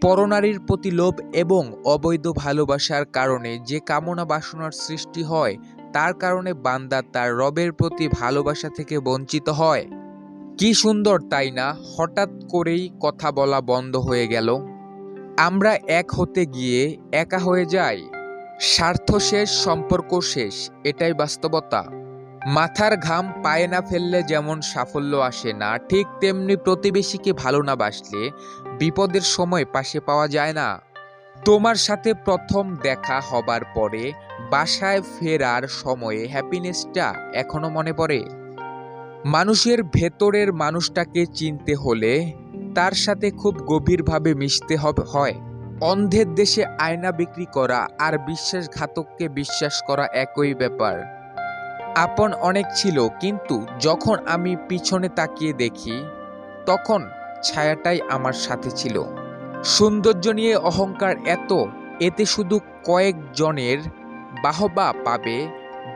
পরনারীর প্রতি লোভ এবং অবৈধ ভালোবাসার কারণে যে কামনা বাসনার সৃষ্টি হয়, তার কারণে বান্দা তার রবের প্রতি ভালোবাসা থেকে বঞ্চিত হয়। কি সুন্দর তাই না? হঠাৎ করেই কথা বলা বন্ধ হয়ে গেল। আমরা এক হতে গিয়ে একা হয়ে যাই। স্বার্থ শেষ, সম্পর্ক শেষ, এটাই বাস্তবতা। মাথার ঘাম পায়ে না ফেললে যেমন সাফল্য আসে না, ঠিক তেমনি প্রতিবেশীকে ভালো না বাসলে বিপদের সময় পাশে পাওয়া যায় না। তোমার সাথে প্রথম দেখা হবার পরে বাসায় ফেরার সময়ে হ্যাপিনেসটা এখনো মনে পড়ে। মানুষের ভেতরের মানুষটাকে চিনতে হলে তার সাথে খুব গভীরভাবে মিশতে হয়। অন্ধের দেশে আয়না বিক্রি করা আর বিশ্বাসঘাতককে বিশ্বাস করা একই ব্যাপার। আপন অনেক ছিল, কিন্তু যখন আমি পিছনে তাকিয়ে দেখি তখন ছায়াটাই আমার সাথে ছিল। সৌন্দর্য নিয়ে অহংকার এতে শুধু কয়েকজনের বাহবা পাবে,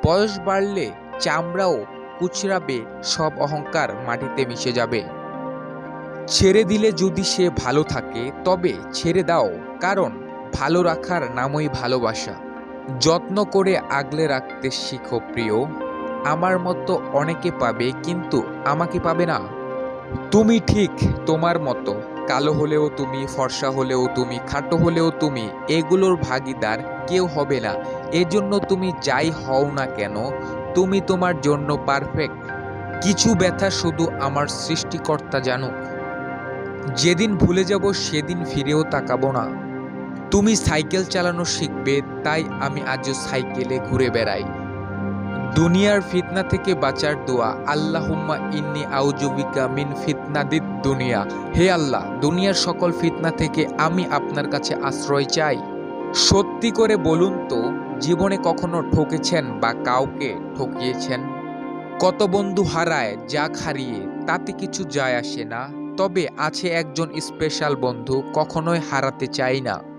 বয়স বাড়লে চামড়াও কুচরাবে, সব অহংকার মাটিতে মিশে যাবে। ছেড়ে দিলে যদি সে ভালো থাকে তবে ছেড়ে দাও, কারণ ভালো রাখার নামই ভালোবাসা। যত্ন করে আগলে রাখতে শিখো প্রিয়, আমার মতো অনেকে পাবে কিন্তু আমাকে পাবে না। তুমি ঠিক তোমার মতো, কালো হলেও তুমি, ফর্সা হলেও তুমি, খাটো হলেও তুমি, এগুলোর ভাগিদার কেউ হবে না। এজন্য তুমি যাই হও না কেন, তুমি তোমার জন্য পারফেক্ট। কিছু ব্যথা শুধু আমার সৃষ্টিকর্তা জানুক। যেদিন ভুলে যাব সেদিন ফিরেও তাকাবো না। তুমি সাইকেল চালানো শিখবে, তাই আমি আজও সাইকেলে ঘুরে বেড়াই। দুনিয়ার ফিতনা থেকে বাঁচার দোয়া, আল্লাহুম্মা ইন্নী আউযুবিকা মিন ফিতনাতিদ দুনিয়া। হে আল্লাহ, দুনিয়ার সকল ফিতনা থেকে আমি আপনার কাছে আশ্রয় চাই। সত্যি করে বলুন তো, জীবনে কখনো ঠকেছেন বা কাউকে ঠকিয়েছেন? কত বন্ধু হারায়, যাক হারিয়ে তাতে কিছু যায় আসে না, তবে আছে একজন স্পেশাল বন্ধু, কখনোই হারাতে চাই না।